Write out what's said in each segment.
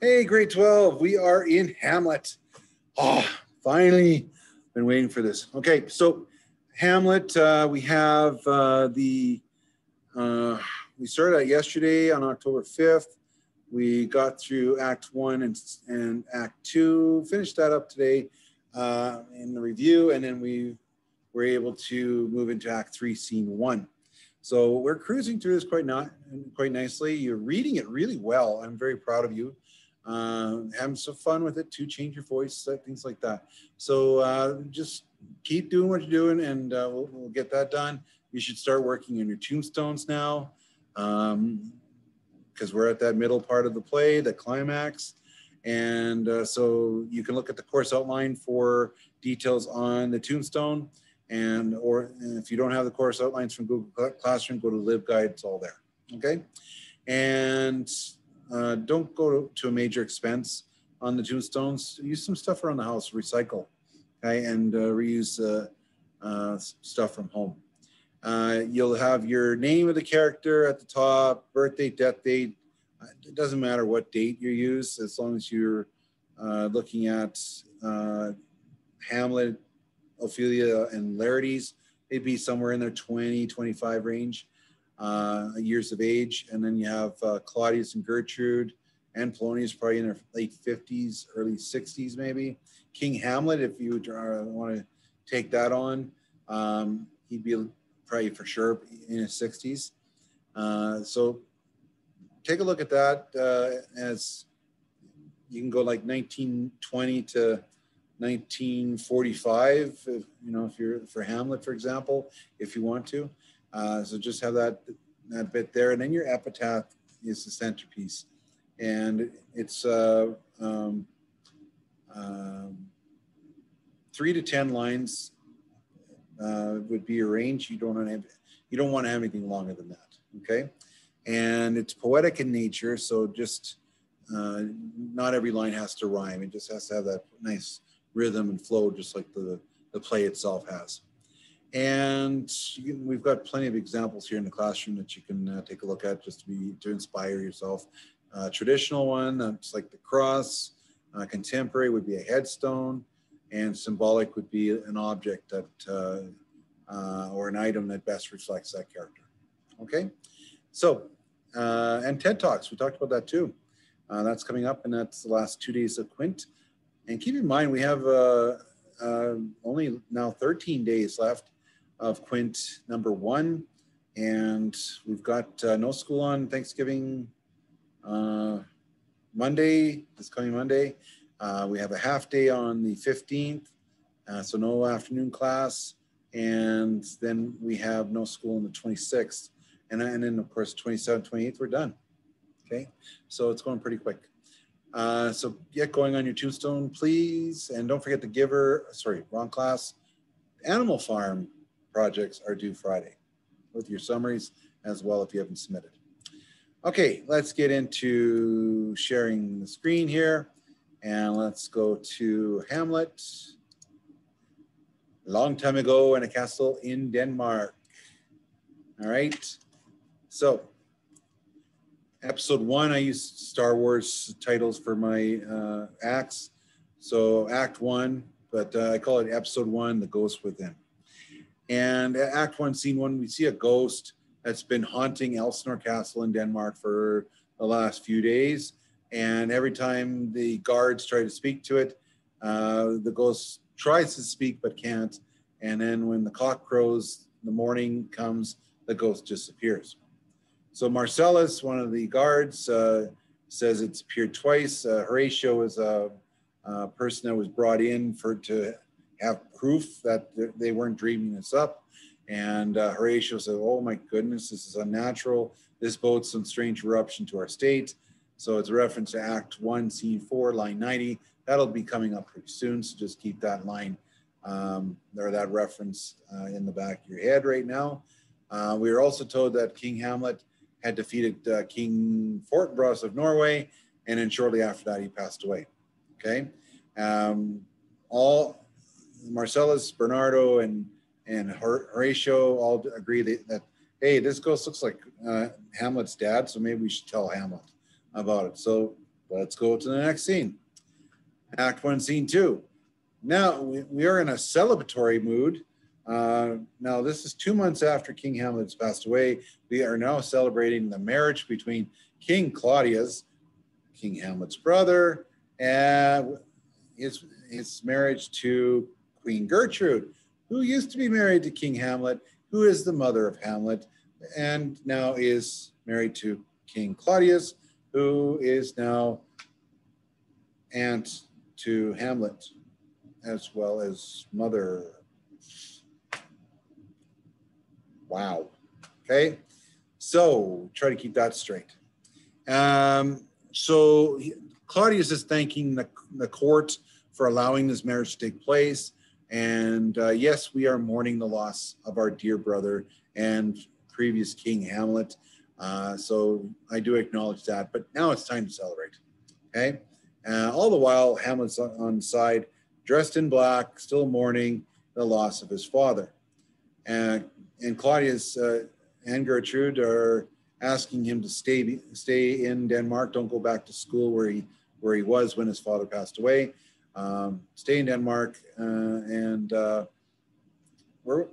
Hey, grade 12, we are in Hamlet. Oh, finally, been waiting for this. Okay, so Hamlet, we have we started out yesterday on October 5th. We got through Act 1 and Act 2, finished that up today in the review, and then we were able to move into Act 3, Scene 1. So we're cruising through this quite nicely. You're reading it really well. I'm very proud of you. Having some fun with it too, change your voice, things like that. So just keep doing what you're doing, and we'll get that done. You should start working on your tombstones now, because we're at that middle part of the play, the climax. And so you can look at the course outline for details on the tombstone, and if you don't have the course outlines from Google Classroom, go to LibGuide, it's all there, okay? And don't go to a major expense on the tombstones. Use some stuff around the house, recycle, okay, and reuse stuff from home. You'll have your name of the character at the top, birthday, death date. It doesn't matter what date you use, as long as you're looking at Hamlet, Ophelia, and Laertes. They'd be somewhere in their 20, 25 range. Years of age, and then you have Claudius and Gertrude, and Polonius probably in their late 50s, early 60s maybe. King Hamlet, if you want to take that on, he'd be probably for sure in his 60s. So take a look at that as you can go like 1920 to 1945, if you're for Hamlet, for example, if you want to. So just have that bit there, and then your epitaph is the centerpiece, and it's 3 to 10 lines would be your range. You don't want to have anything longer than that, okay? And it's poetic in nature, so just not every line has to rhyme. It just has to have that nice rhythm and flow, just like the play itself has. And we've got plenty of examples here in the classroom that you can take a look at just to inspire yourself. Traditional one, it's like the cross. Contemporary would be a headstone, and symbolic would be an object that or an item that best reflects that character. Okay, so and TED Talks, we talked about that too. That's coming up, and that's the last 2 days of Quint. And keep in mind, we have only now 13 days left of Quint number 1, and we've got no school on Thanksgiving Monday, this coming Monday. We have a half day on the 15th, so no afternoon class, and then we have no school on the 26th, and then of course 27th, 28th, we're done. Okay, so it's going pretty quick. So get going on your tombstone, please. And don't forget wrong class. Animal Farm projects are due Friday with your summaries as well if you haven't submitted. Okay, let's get into sharing the screen here. And let's go to Hamlet. Long time ago in a castle in Denmark. All right, so Episode 1, I used Star Wars titles for my acts. So Act 1, but I call it Episode 1, The Ghost Within. And Act 1, Scene 1, we see a ghost that's been haunting Elsinore Castle in Denmark for the last few days. And every time the guards try to speak to it, the ghost tries to speak but can't. And then when the cock crows, the morning comes, the ghost disappears. So Marcellus, one of the guards, says it's appeared twice. Horatio is a person that was brought in to have proof that they weren't dreaming this up. And Horatio said, oh my goodness, this is unnatural. This bodes some strange eruption to our state. So it's a reference to Act 1, Scene 4, line 90. That'll be coming up pretty soon, so just keep that line or that reference in the back of your head right now. We were also told that King Hamlet had defeated King Fortinbras of Norway, and then shortly after that, he passed away, okay? All Marcellus, Bernardo, and Horatio all agree that, hey, this ghost looks like Hamlet's dad, so maybe we should tell Hamlet about it. So Let's go to the next scene. Act 1, Scene 2. Now we are in a celebratory mood. Now this is 2 months after King Hamlet has passed away. We are now celebrating the marriage between King Claudius, King Hamlet's brother, and his marriage to Queen Gertrude, who used to be married to King Hamlet, who is the mother of Hamlet, and now is married to King Claudius, who is now aunt to Hamlet, as well as mother. Wow. Okay. So try to keep that straight. So Claudius is thanking the court for allowing this marriage to take place. And yes, we are mourning the loss of our dear brother and previous King Hamlet. So I do acknowledge that, but now it's time to celebrate. Okay. All the while, Hamlet's on the side, dressed in black, still mourning the loss of his father. And Claudius and Gertrude are asking him to stay in Denmark. Don't go back to school where he was when his father passed away. Stay in Denmark, and we're,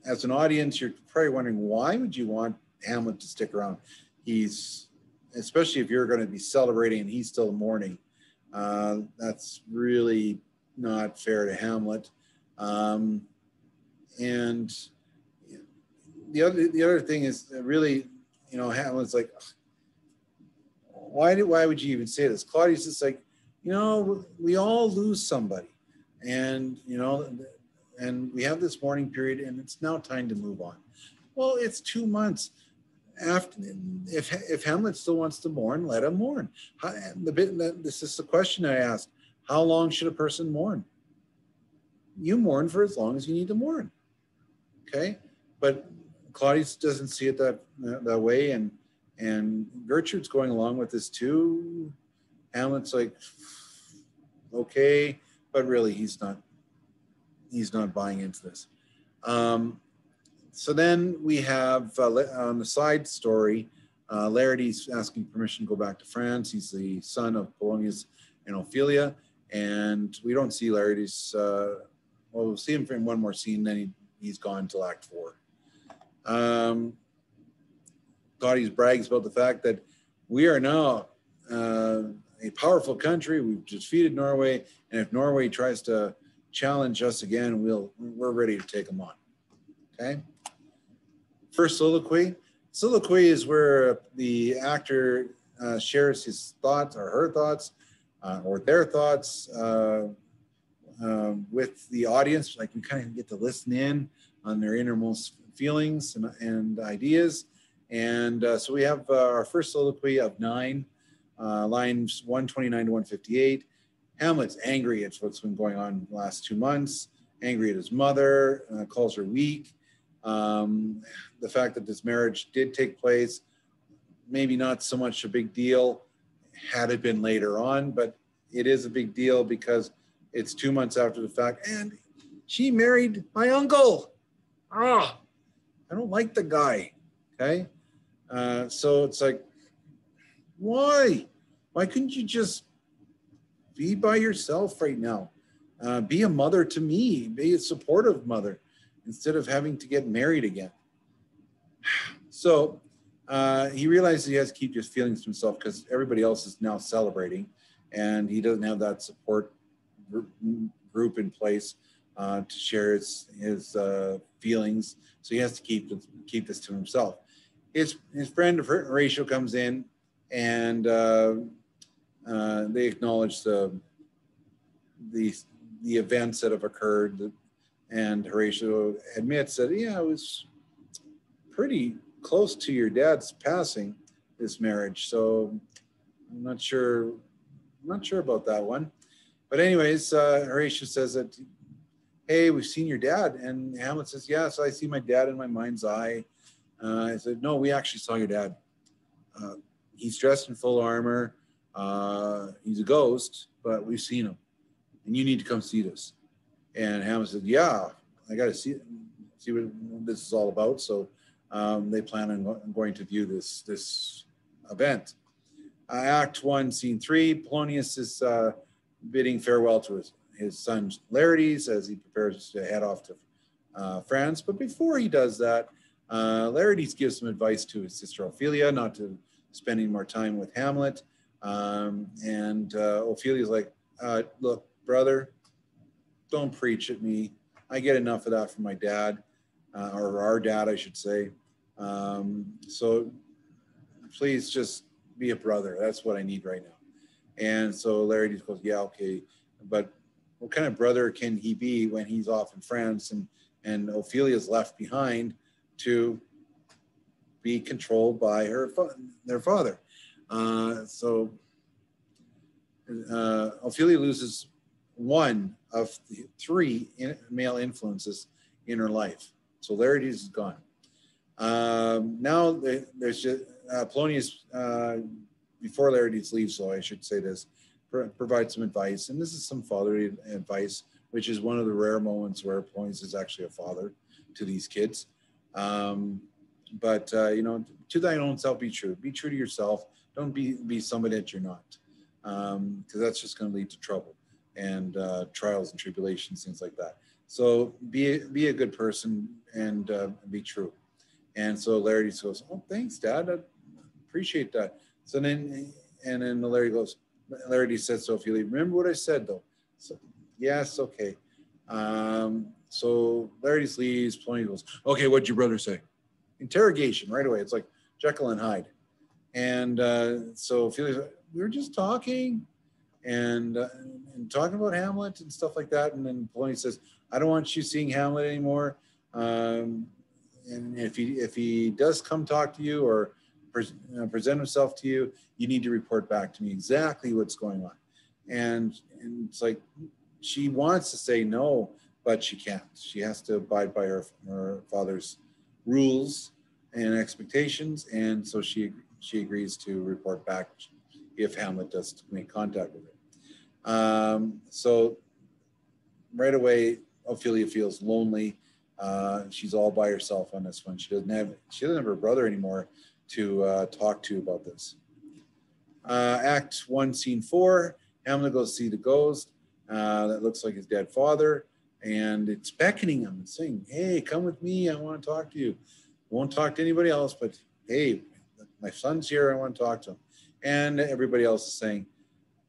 as an audience, you're probably wondering, why would you want Hamlet to stick around? Especially if you're going to be celebrating and he's still mourning. That's really not fair to Hamlet. And the other thing is really, Hamlet's like, why would you even say this? Claudius is like, we all lose somebody, and and we have this mourning period, and it's now time to move on. Well, it's 2 months after. If Hamlet still wants to mourn, let him mourn. This is the question I asked: how long should a person mourn? You mourn for as long as you need to mourn. Okay, but Claudius doesn't see it that way, and Gertrude's going along with this too. Hamlet's like, okay, but really he's not buying into this. So then we have on the side story, Larity's asking permission to go back to France. He's the son of Polonius and Ophelia, and we don't see Larity's. Well, we'll see him in one more scene, then he's gone till Act 4. Claudius brags about the fact that we are now a powerful country. We've defeated Norway, and if Norway tries to challenge us again, we're ready to take them on. Okay. First soliloquy. Soliloquy is where the actor shares his thoughts or her thoughts or their thoughts with the audience. Like, we kind of get to listen in on their innermost feelings and ideas. And so we have our first soliloquy of 9, lines 129 to 158. Hamlet's angry at what's been going on the last 2 months, angry at his mother, calls her weak. The fact that this marriage did take place, maybe not so much a big deal had it been later on, but it is a big deal because it's 2 months after the fact, and she married my uncle. I don't like the guy. Okay. So it's like, why couldn't you just be by yourself right now? Be a mother to me, be a supportive mother instead of having to get married again. So he realizes he has to keep his feelings to himself because everybody else is now celebrating, and he doesn't have that support group in place to share his feelings. So he has to keep this to himself. His friend Horatio comes in, and they acknowledge the events that have occurred, and Horatio admits that, yeah, it was pretty close to your dad's passing, this marriage. So I'm not sure about that one. But anyways, Horatio says that, hey, we've seen your dad, and Hamlet says, yeah, so I see my dad in my mind's eye. I said, no, we actually saw your dad. He's dressed in full armor. He's a ghost, but we've seen him, and you need to come see this. And Hamlet said, yeah, I got to see what this is all about. So they plan on going to view this event. Act 1, Scene 3, Polonius is bidding farewell to his son Laertes as he prepares to head off to France. But before he does that, Laertes gives some advice to his sister Ophelia not to spend any more time with Hamlet. Ophelia's like, look, brother, don't preach at me. I get enough of that from my dad, or our dad, I should say. So please just be a brother. That's what I need right now. And so Laertes goes, yeah, okay. But what kind of brother can he be when he's off in France and Ophelia's left behind to be controlled by their father? Ophelia loses one of the three male influences in her life. So Laertes is gone. Now there's just Polonius, before Laertes leaves, so I should say this, provides some advice. And this is some fatherly advice, which is one of the rare moments where Polonius is actually a father to these kids. You know, to thine own self be true. Be true to yourself. Don't be somebody that you're not, because that's just going to lead to trouble and trials and tribulations, things like that. So be a good person and be true. And so Laertes goes, oh, thanks, Dad. I appreciate that. So then Laertes says to Ophelia, remember what I said, though? So, yes, okay. So Laertes leaves. Polonius goes, okay, what'd your brother say? Interrogation right away. It's like Jekyll and Hyde. And so Ophelia's like, we were just talking and talking about Hamlet and stuff like that. And then Polonius says, I don't want you seeing Hamlet anymore. And if he does come talk to you or present himself to you, you need to report back to me exactly what's going on. And it's like she wants to say no, but she can't. She has to abide by her father's rules and expectations, and so she agrees to report back if Hamlet does make contact with her. So right away, Ophelia feels lonely. She's all by herself on this one. She doesn't have her brother anymore to talk to about this. Act 1, Scene 4, Hamlet goes to see the ghost that looks like his dead father, and it's beckoning him and saying, hey, come with me, I want to talk to you. Won't talk to anybody else, but hey, my son's here, I want to talk to him. And everybody else is saying,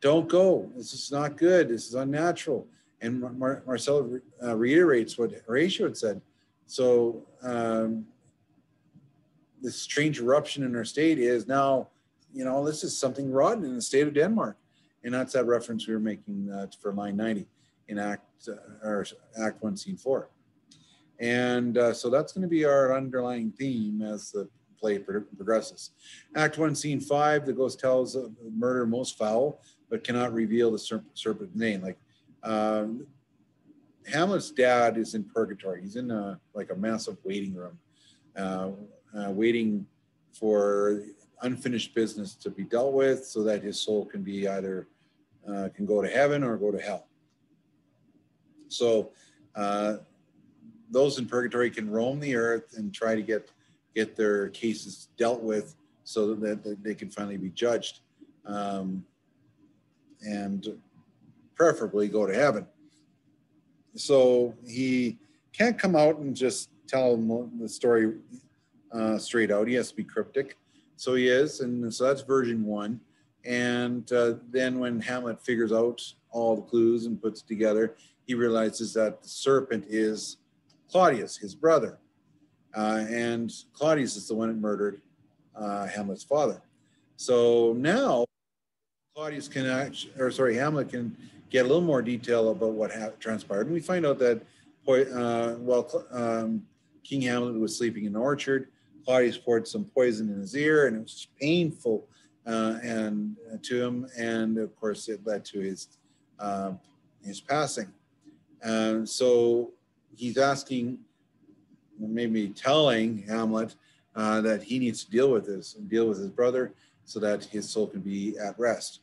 don't go, this is not good, this is unnatural. And Marcella reiterates what Horatio had said. So this strange eruption in our state is now, you know, this is something rotten in the state of Denmark. And that's that reference we were making for line 90 in Act 1, Scene 4. And so that's going to be our underlying theme as the play progresses. Act 1, Scene 5, the ghost tells a murder most foul, but cannot reveal the serpent's name. Like Hamlet's dad is in purgatory. He's in a massive waiting room, waiting for unfinished business to be dealt with so that his soul can be either can go to heaven or go to hell. So those in purgatory can roam the earth and try to get their cases dealt with so that they can finally be judged and preferably go to heaven. So he can't come out and just tell the story straight out. He has to be cryptic. So he is, and so that's version 1. And then when Hamlet figures out all the clues and puts it together, he realizes that the serpent is Claudius, his brother. And Claudius is the one that murdered Hamlet's father. So now Hamlet can get a little more detail about what transpired. And we find out that King Hamlet was sleeping in an orchard. Claudius poured some poison in his ear, and it was painful to him. And of course, it led to his passing. So he's asking, maybe telling Hamlet that he needs to deal with this and deal with his brother so that his soul can be at rest.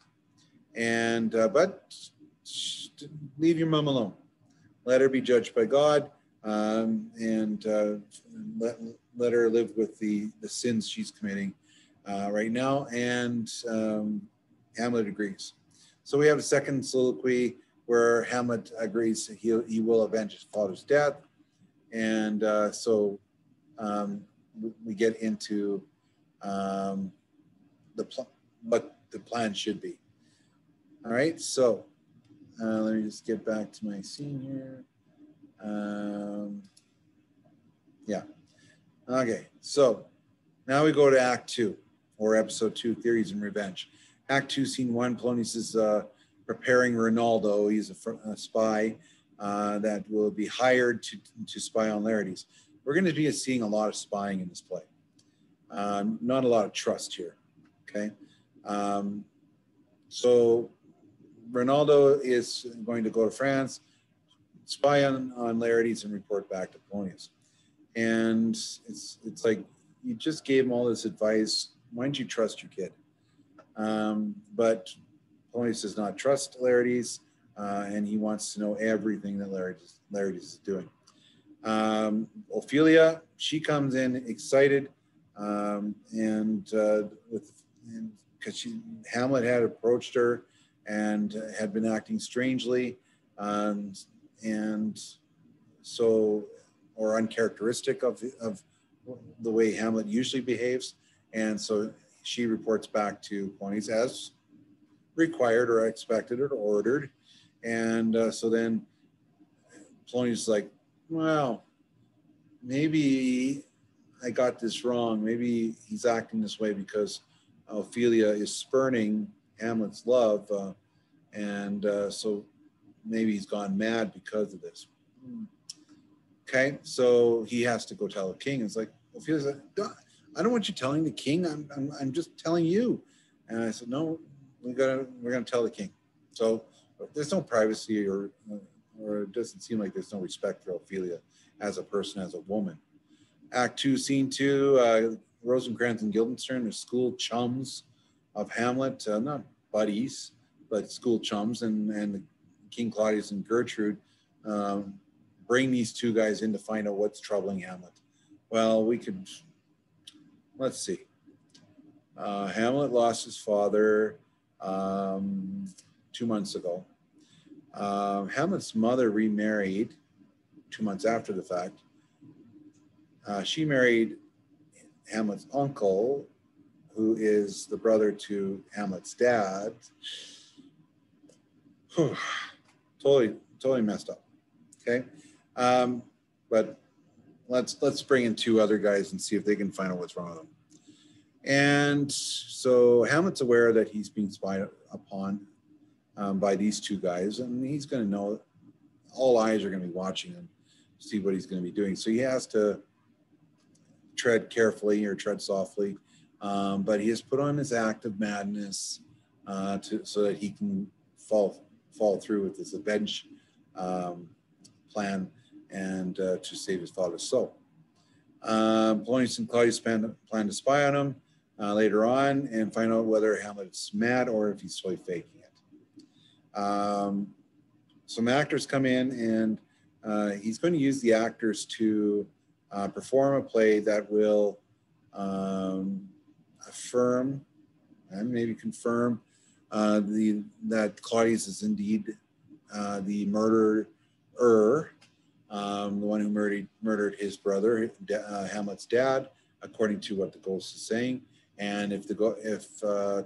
And but leave your mom alone. Let her be judged by God, and let her live with the sins she's committing. right now, and Hamlet agrees. So we have a second soliloquy where Hamlet agrees he will avenge his father's death, and so we get into what the plan should be. All right, so let me just get back to my scene here. Yeah. Okay, so now we go to Act 2, or Episode 2, Theories and Revenge. Act 2, Scene 1, Polonius is preparing Ronaldo. He's a spy that will be hired to spy on Laertes. We're going to be seeing a lot of spying in this play. Not a lot of trust here, okay? So Ronaldo is going to go to France, spy on Laertes, and report back to Polonius. And it's like, you just gave him all this advice. Why don't you trust your kid? But Polonius does not trust Laertes, and he wants to know everything that Laertes is doing. Ophelia, she comes in excited, because Hamlet had approached her and had been acting strangely, and so, or uncharacteristic of the way Hamlet usually behaves, and so she reports back to Polonius as required or expected or ordered, and so then Polonius is like, well, maybe I got this wrong. Maybe he's acting this way because Ophelia is spurning Hamlet's love, and so maybe he's gone mad because of this. Okay, so he has to go tell the king. It's like, Ophelia's like, I don't want you telling the king. I'm just telling you. And I said, no, we're gonna tell the king. So there's no privacy, or it doesn't seem like there's no respect for Ophelia as a person, as a woman. Act 2, Scene 2, Rosencrantz and Guildenstern are school chums of Hamlet, not buddies, but school chums, and King Claudius and Gertrude bring these two guys in to find out what's troubling Hamlet. Well, let's see. Hamlet lost his father 2 months ago. Hamlet's mother remarried 2 months after the fact. She married Hamlet's uncle, who is the brother to Hamlet's dad. Totally messed up. Okay, but let's bring in two other guys and see if they can find out what's wrong with them. And so Hamlet's aware that he's being spied upon by these two guys, and he's going to know, all eyes are going to be watching him, see what he's going to be doing. So he has to tread carefully or tread softly, but he has put on his act of madness so that he can fall through with this revenge plan and to save his father's soul. Polonius and Claudius plan to spy on him later on and find out whether Hamlet's mad or if he's totally faking it. Some actors come in, and he's going to use the actors to perform a play that will affirm and maybe confirm that Claudius is indeed the murderer, the one who murdered his brother, Hamlet's dad, according to what the ghost is saying. And if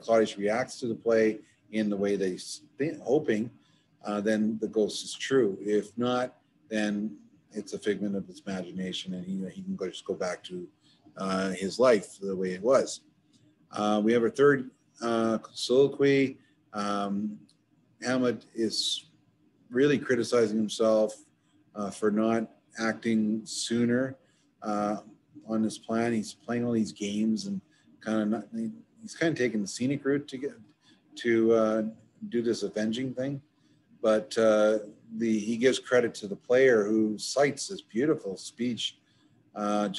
Claudius reacts to the play in the way that he's hoping, then the ghost is true. If not, then it's a figment of his imagination, and he can just go back to his life the way it was. We have a third soliloquy. Hamlet is really criticizing himself for not acting sooner on this plan. He's playing all these games and he's kind of taking the scenic route to do this avenging thing. But he gives credit to the player who cites this beautiful speech, and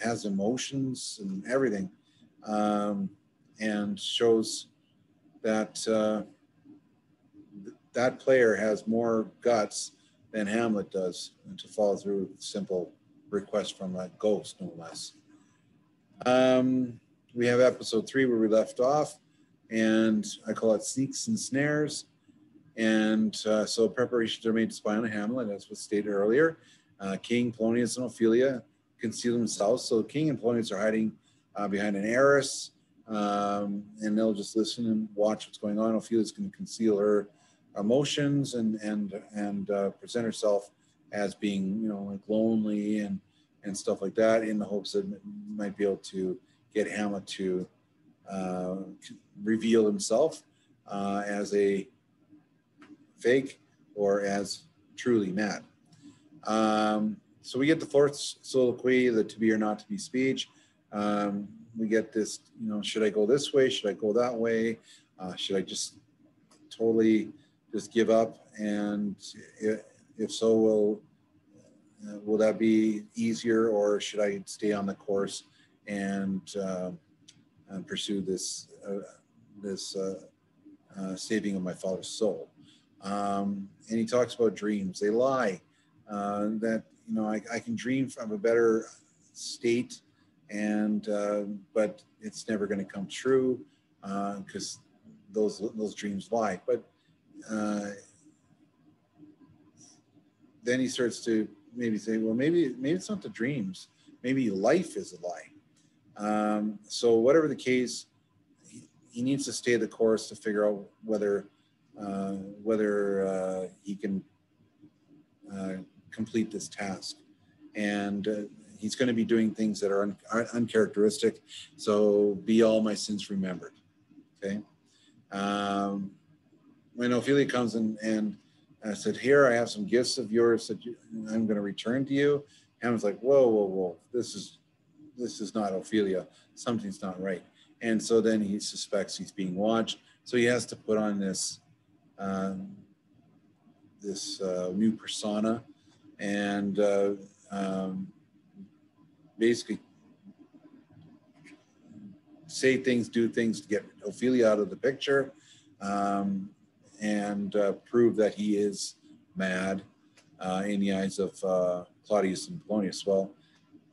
has emotions and everything, and shows that that player has more guts than Hamlet does to follow through with simple request from a ghost, no less. we have episode 3 where we left off, and I call it Sneaks and Snares. And so preparations are made to spy on Hamlet, as was stated earlier. King, Polonius, and Ophelia conceal themselves. So King and Polonius are hiding behind an arras, and they'll just listen and watch what's going on. Ophelia's going to conceal her emotions and present herself as being, you know, like lonely and stuff like that, in the hopes that it might be able to get Hamlet to reveal himself as a fake or as truly mad. So we get the fourth soliloquy, the to be or not to be speech. We get this, you know, should I go this way? Should I go that way? Should I just totally just give up? And if so, will that be easier, or should I stay on the course and pursue this saving of my father's soul? And he talks about dreams. They lie. That, you know, I can dream of a better state, and but it's never going to come true because those dreams lie. But then he starts to maybe say, well, maybe it's not the dreams. Maybe life is a lie. So whatever the case, he needs to stay the course to figure out whether he can complete this task. And he's going to be doing things that are uncharacteristic. So be all my sins remembered. Okay. When Ophelia comes and said, here, I have some gifts of yours that I'm going to return to you. Hamlet's like, whoa. This is not Ophelia. Something's not right. And so then he suspects he's being watched. So he has to put on this new persona and basically say things, do things to get Ophelia out of the picture, and prove that he is mad in the eyes of Claudius and Polonius. Well,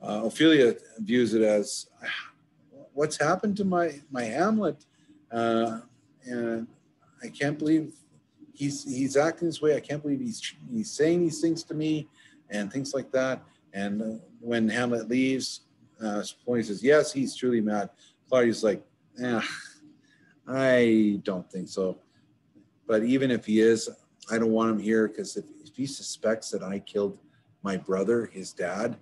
Ophelia views it as, what's happened to my Hamlet? And I can't believe he's acting this way. I can't believe he's saying these things to me and things like that. And when Hamlet leaves, Polonius says, yes, he's truly mad. Claudius is like, I don't think so. But even if he is, I don't want him here, because if he suspects that I killed my brother, his dad,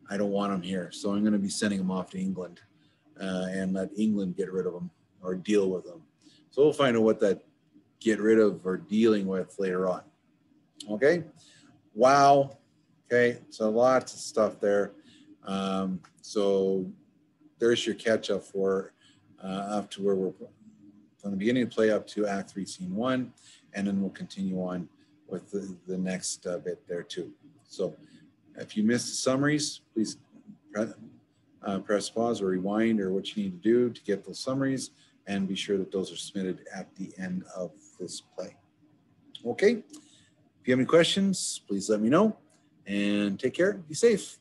I don't want him here. So I'm going to be sending him off to England and let England get rid of him or deal with him. So we'll find out what that get rid of or dealing with later on. Okay. Wow. Okay. So lots of stuff there. So there's your catch up for up to where we're from the beginning of play up to Act 3, Scene 1, and then we'll continue on with the next bit there too. So if you missed the summaries, please press pause or rewind or what you need to do to get those summaries, and be sure that those are submitted at the end of this play. Okay. If you have any questions, please let me know, and take care. Be safe.